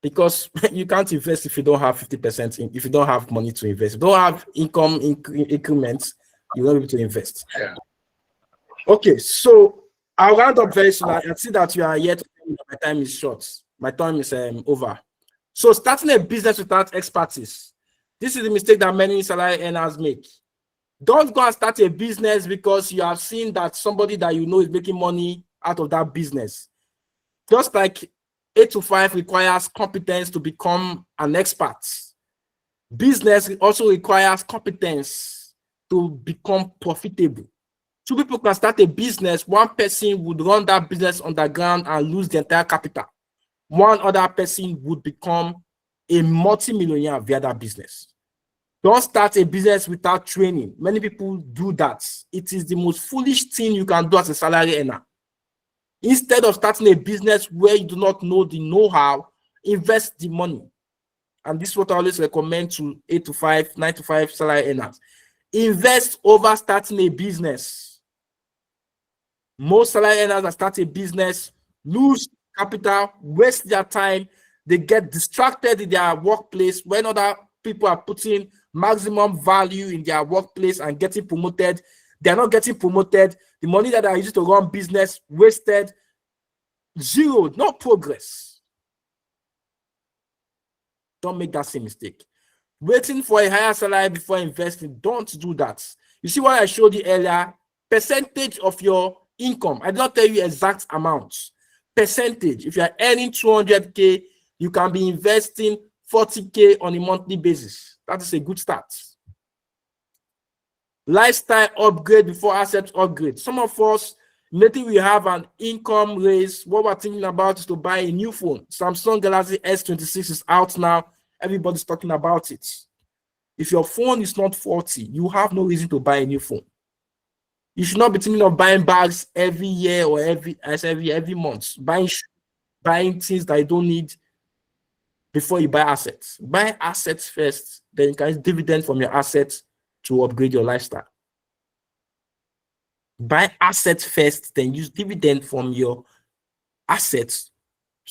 Because you can't invest if you don't have 50%, if you don't have money to invest. If you don't have income increments, you won't be able to invest. Yeah. Okay, so I'll round up very soon. I see that you are yet. My time is short. My time is over. So starting a business without expertise. This is the mistake that many salary earners make. Don't go and start a business because you have seen that somebody that you know is making money out of that business. Just like 8 to 5 requires competence to become an expert, business also requires competence to become profitable. Two people can start a business. One person would run that business underground and lose the entire capital. One other person would become a multi-millionaire via that business. Don't start a business without training. Many people do that. It is the most foolish thing you can do as a salary earner. Instead of starting a business where you do not know the know-how, invest the money. And this is what I always recommend to 8 to 5, 9 to 5 salary earners. Invest over starting a business. Most salary earners that start a business lose capital, waste their time. They get distracted in their workplace when other people are putting maximum value in their workplace and getting promoted. They're not getting promoted. The money that are used to run business wasted, zero, no progress. Don't make that same mistake. Waiting for a higher salary before investing, don't do that. You see what I showed you earlier? Percentage of your income. I did not tell you exact amounts. Percentage. If you are earning 200K, you can be investing 40K on a monthly basis. That is a good start. Lifestyle upgrade before asset upgrade. Some of us, maybe we have an income raise. What we're thinking about is to buy a new phone. Samsung Galaxy S26 is out now. Everybody's talking about it. If your phone is not 40, you have no reason to buy a new phone. You should not be thinking of buying bags every year or every month. Buying things that you don't need before you buy assets. Buy assets first, then you can use dividend from your assets to upgrade your lifestyle. Buy assets first, then use dividend from your assets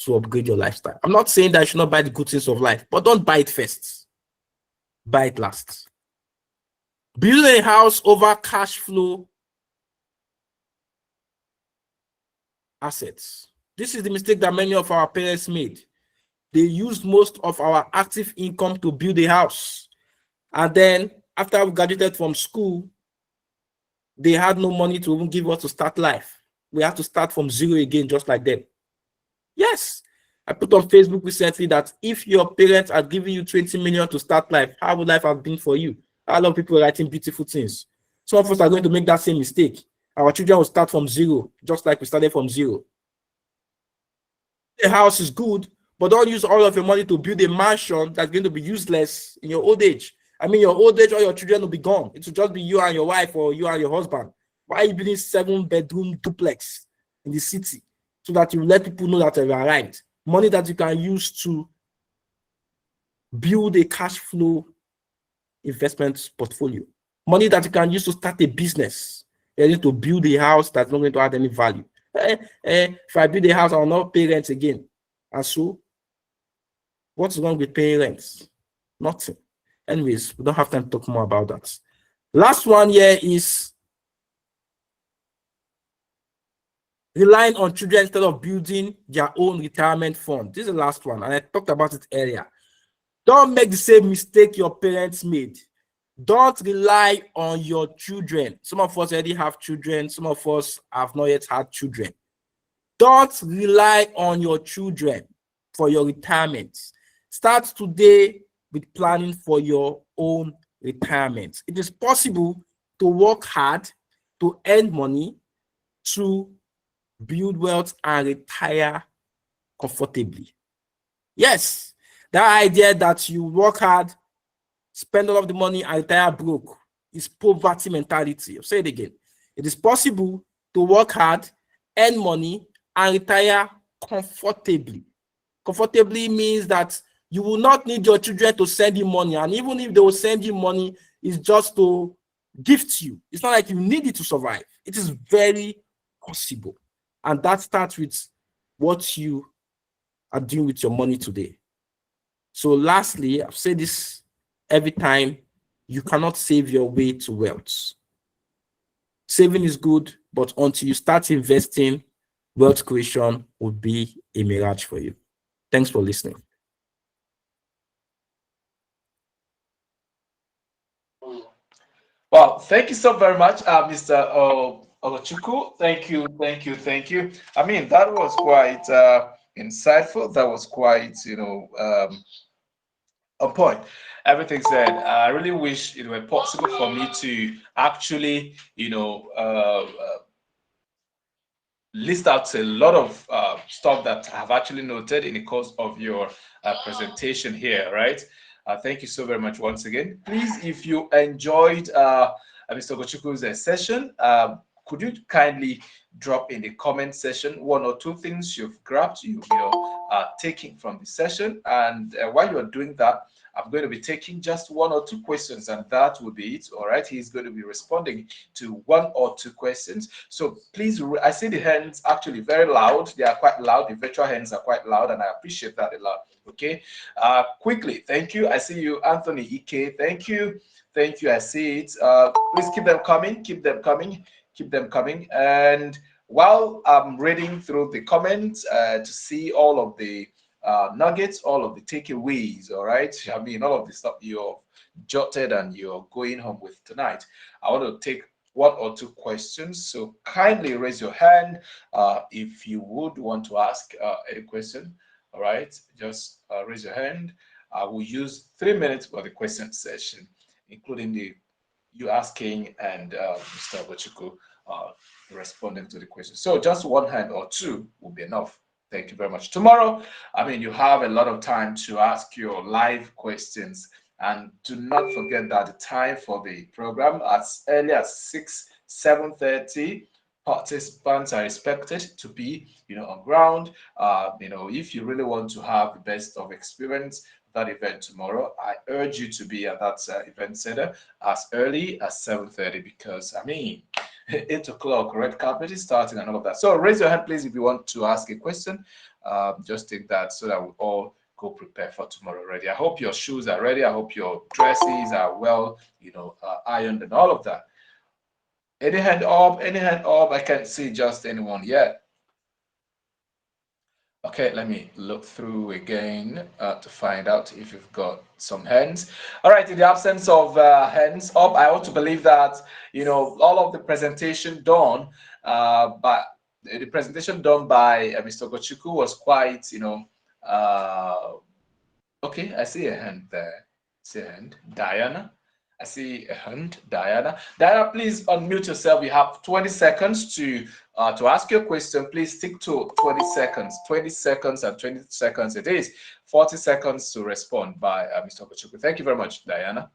to upgrade your lifestyle. I'm not saying that you should not buy the good things of life, but don't buy it first. Buy it last. Building a house over cash flow assets. This is the mistake that many of our parents made. They used most of our active income to build a house. And then after we graduated from school, they had no money to even give us to start life. We had to start from zero again, just like them. Yes. I put on Facebook recently that if your parents are giving you 20 million to start life, how would life have been for you? A lot of people are writing beautiful things. Some of us are going to make that same mistake. Our children will start from zero, just like we started from zero. The house is good, but don't use all of your money to build a mansion that's going to be useless in your old age. I mean, your old age, all your children will be gone. It will just be you and your wife or you and your husband. Why are you building 7-bedroom duplex in the city so that you let people know that you arrived? Money that you can use to build a cash flow investment portfolio. Money that you can use to start a business. You need to build a house that's not going to add any value. If I build a house, I will not pay rent again. And so, what's wrong with paying rent? Nothing. Anyways, we don't have time to talk more about that. Last one here is relying on children instead of building their own retirement fund. This is the last one, and I talked about it earlier. Don't make the same mistake your parents made. Don't rely on your children. Some of us already have children. Some of us have not yet had children. Don't rely on your children for your retirement. Start today with planning for your own retirement. It is possible to work hard, to earn money, to build wealth and retire comfortably. Yes, that idea that you work hard, spend all of the money and retire broke is poverty mentality. I'll say it again. It is possible to work hard, earn money, and retire comfortably. Comfortably means that you will not need your children to send you money. And even if they will send you money, it's just to gift you. It's not like you need it to survive. It is very possible. And that starts with what you are doing with your money today. So lastly, I've said this every time, you cannot save your way to wealth. Saving is good, but until you start investing, wealth creation will be a mirage for you. Thanks for listening. Well, thank you so very much, Mr. Ogochukwu. Thank you, thank you, thank you. I mean, that was quite insightful. That was quite, on point. Everything said. I really wish it were possible for me to actually, list out a lot of stuff that I've actually noted in the course of your presentation here, right? Thank you so very much once again. Please, if you enjoyed Mr. Gochukwu's session, could you kindly drop in the comment section one or two things you've grabbed, you're taking from the session, and while you're doing that, I'm going to be taking just one or two questions, and that will be it. All right. He's going to be responding to one or two questions. So please, I see the hands actually very loud. They are quite loud. The virtual hands are quite loud, and I appreciate that a lot. Okay. Quickly, thank you. I see you, Anthony Ike. Thank you. Thank you. I see it. Please keep them coming. Keep them coming. Keep them coming. And while I'm reading through the comments to see all of the nuggets, all of the takeaways, all right? I mean, all of the stuff you've jotted and you're going home with tonight. I want to take one or two questions. So kindly raise your hand if you would want to ask a question, all right? Just raise your hand. I will use 3 minutes for the question session, including you asking and Mr. Ogochukwu responding to the question. So just one hand or two will be enough. Thank you very much. Tomorrow, I mean, you have a lot of time to ask your live questions. And do not forget that the time for the program as early as 6, 7:30, participants are expected to be, on ground. If you really want to have the best of experience, that event tomorrow, I urge you to be at that event center as early as 7:30 because, I mean, 8 o'clock, red carpet is starting and all of that. So raise your hand, please, if you want to ask a question. Just take that so that we all go prepare for tomorrow already. I hope your shoes are ready. I hope your dresses are well, ironed and all of that. Any hand up? Any hand up? I can't see just anyone yet. Okay, let me look through again to find out if you've got some hands. All right, in the absence of hands up, I want to believe that, all of the presentation done, but the presentation done by Mr. Gochukwu was quite, okay, I see a hand there. I see a hand. Diana. I see a hand. Diana. Diana, please unmute yourself. You have 20 seconds to ask your question. Please stick to 20 seconds. 20 seconds and 20 seconds it is. 40 seconds to respond by Mr. Ogochukwu. Thank you very much, Diana.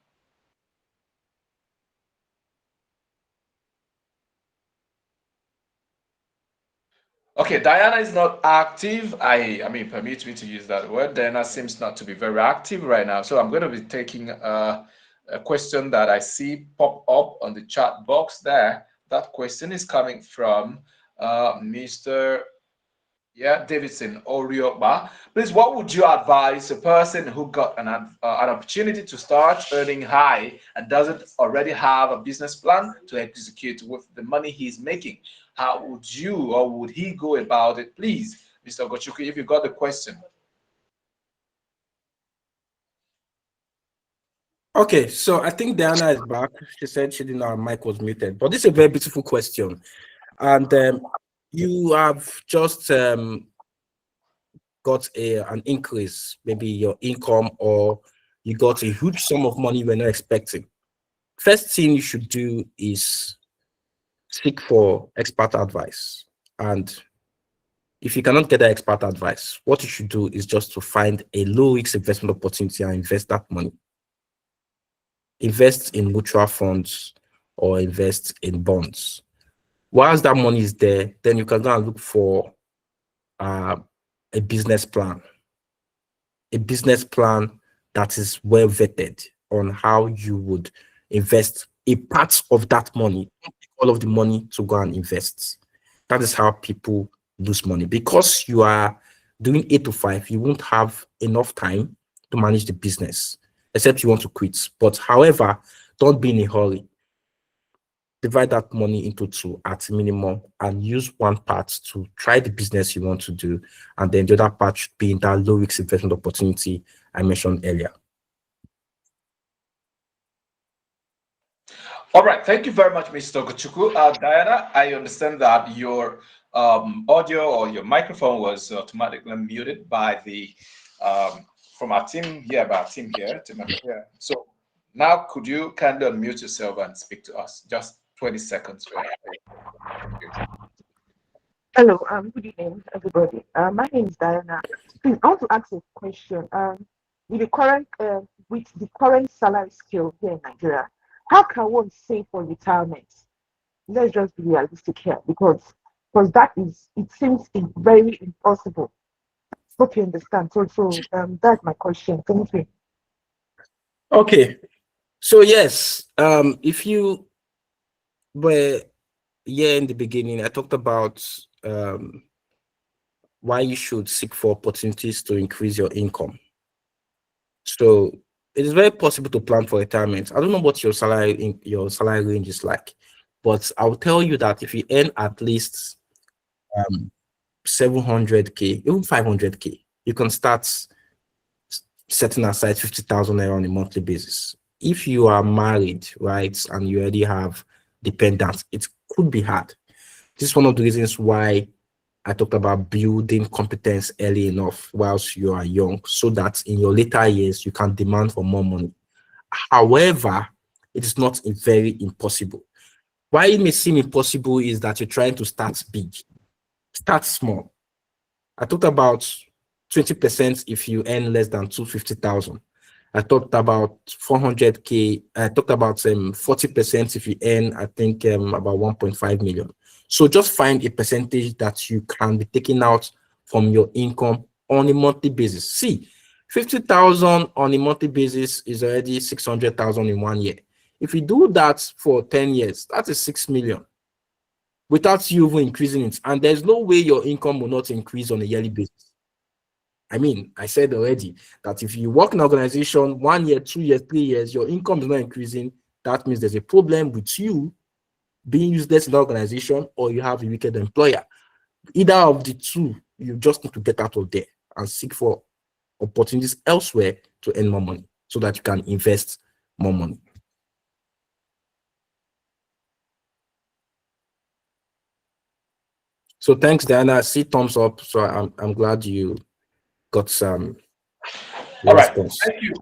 Okay, Diana is not active. I mean, permit me to use that word. Diana seems not to be very active right now. So I'm going to be taking a question that I see pop up on the chat box there. That question is coming from Mr. Davidson Orioba. Please, what would you advise a person who got an opportunity to start earning high and doesn't already have a business plan to execute with the money he's making? How would you or would he go about it? Please, Mr. Ogochukwu, if you got the question. Okay, so I think Diana is back. She said she didn't know her mic was muted, but this is a very beautiful question. And you have just got an increase, maybe your income, or you got a huge sum of money you were not expecting. First thing you should do is seek for expert advice. And if you cannot get that expert advice, what you should do is just to find a low risk investment opportunity and invest that money. Invest in mutual funds or invest in bonds. Once that money is there, then you can go and look for a business plan. A business plan that is well vetted on how you would invest a part of that money, all of the money to go and invest. That is how people lose money. Because you are doing 8 to 5, you won't have enough time to manage the business, except you want to quit. But however, don't be in a hurry. Divide that money into two at minimum and use one part to try the business you want to do. And then the other part should be in that low risk investment opportunity I mentioned earlier. All right, thank you very much, Mr. Ogochukwu. Diana, I understand that your audio or your microphone was automatically muted by the from our team here, by our team here, team member here. So now, could you kindly unmute yourself and speak to us? Just 20 seconds. Hello, good evening, everybody. My name is Diana. Please, I want to ask a question. With the current salary scale here in Nigeria, how can one save for retirement? Let's just be realistic here, because that is, it seems very impossible. Hope you understand. That's my question. Thank you. Okay. So yes, if you were here in the beginning, I talked about why you should seek for opportunities to increase your income. So it is very possible to plan for retirement. I don't know what your salary range is like, but I'll tell you that if you earn at least 700k, even 500k, you can start setting aside 50,000 naira on a monthly basis. If you are married, right, and you already have dependents, it could be hard. This is one of the reasons why I talked about building competence early enough whilst you are young, so that in your later years, you can demand for more money. However, it is not very impossible. Why it may seem impossible is that you're trying to start big. Start small. I talked about 20% if you earn less than 250,000. I talked about 400k. I talked about 40% if you earn, I think, about 1.5 million. So just find a percentage that you can be taking out from your income on a monthly basis. See, 50,000 on a monthly basis is already 600,000 in 1 year. If you do that for 10 years, that is 6 million without you even increasing it. And there's no way your income will not increase on a yearly basis. I mean, I said already that if you work in an organization 1 year, 2 years, 3 years, your income is not increasing, that means there's a problem with you being useless in the organization, or you have a wicked employer. Either of the two, you just need to get out of there and seek for opportunities elsewhere to earn more money so that you can invest more money. So thanks, Diana. I see thumbs up. So I'm glad you got some response. All right, thank you.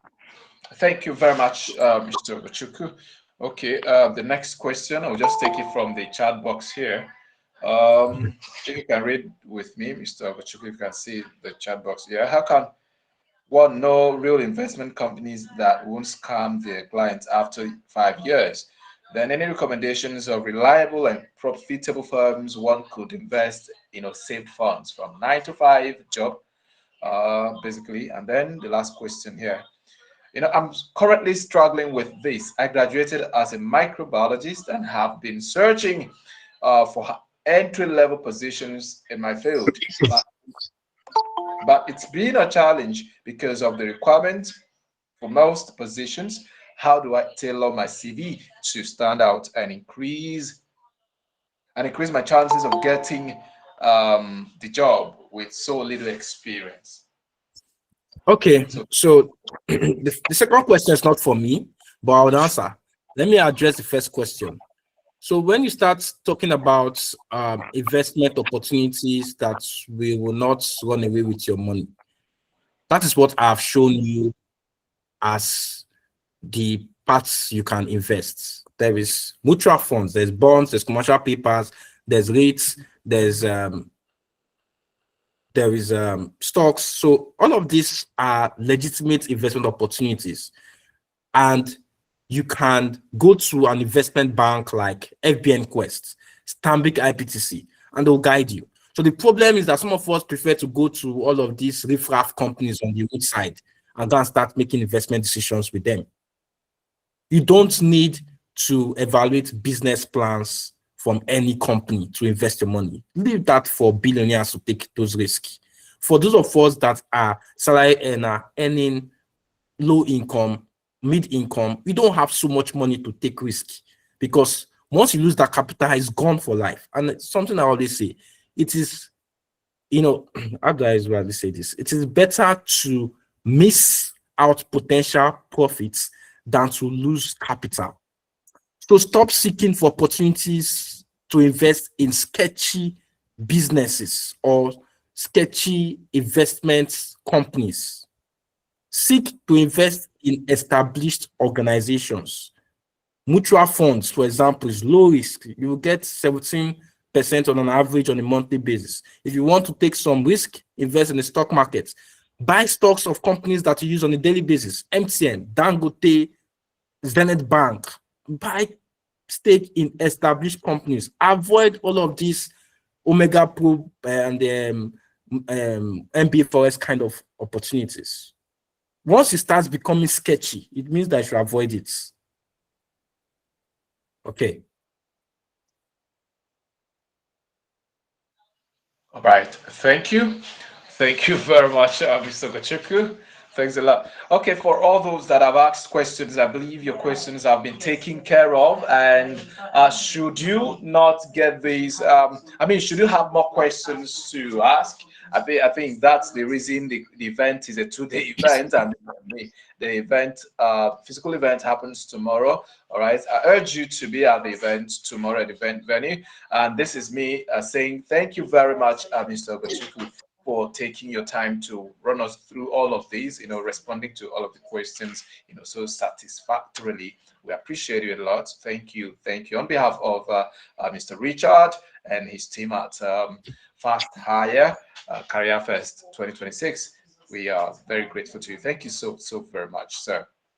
Thank you very much, Mr. Ogochukwu. Okay, the next question, I'll just take it from the chat box here. If you can read with me, Mr. Ogochukwu, you can see the chat box here. How can one know real investment companies that won't scam their clients after 5 years? Then any recommendations of reliable and profitable firms one could invest, saved funds from 9 to 5 job, basically. And then the last question here. I'm currently struggling with this. I graduated as a microbiologist and have been searching for entry-level positions in my field. But it's been a challenge because of the requirements for most positions. How do I tailor my CV to stand out and increase my chances of getting the job with so little experience? Okay, so the second question is not for me, but I would answer. Let me address the first question. So when you start talking about investment opportunities that we will not run away with your money, that is what I've shown you as the parts you can invest. There is mutual funds, there's bonds, there's commercial papers, there's rates, there is stocks. So all of these are legitimate investment opportunities, and you can go to an investment bank like FBN Quest, Stanbic IPTC, and they'll guide you. So the problem is that some of us prefer to go to all of these riffraff companies on the roadside and go and start making investment decisions with them. You don't need to evaluate business plans from any company to invest your money. Leave that for billionaires to take those risks. For those of us that are salary earner, earning low income, mid income, we don't have so much money to take risk, because once you lose that capital, it's gone for life. And it's something I always say, it is, how do I usually say this? It is better to miss out potential profits than to lose capital. So stop seeking for opportunities to invest in sketchy businesses or sketchy investment companies. Seek to invest in established organizations. Mutual funds, for example, is low risk. You will get 17% on an average on a monthly basis. If you want to take some risk, invest in the stock market. Buy stocks of companies that you use on a daily basis. MTN, Dangote, Zenith Bank. Buy stake in established companies. Avoid all of these Omega Pro and MBA Forest kind of opportunities. Once it starts becoming sketchy, it means that you should avoid it. Okay. All right. Thank you. Thank you very much, Mr. Ogochukwu. Thanks a lot. Okay, for all those that have asked questions, I believe your questions have been taken care of. And should you not get these, should you have more questions to ask? I think that's the reason the event is a two-day event, and the event, physical event, happens tomorrow. All right. I urge you to be at the event tomorrow at the event venue. And this is me saying thank you very much, Mr. Ogochukwu, for taking your time to run us through all of these, responding to all of the questions, so satisfactorily. We appreciate you a lot. Thank you. Thank you. On behalf of Mr. Richard and his team at Fasthire, CareerFest 2026, we are very grateful to you. Thank you so very much, sir.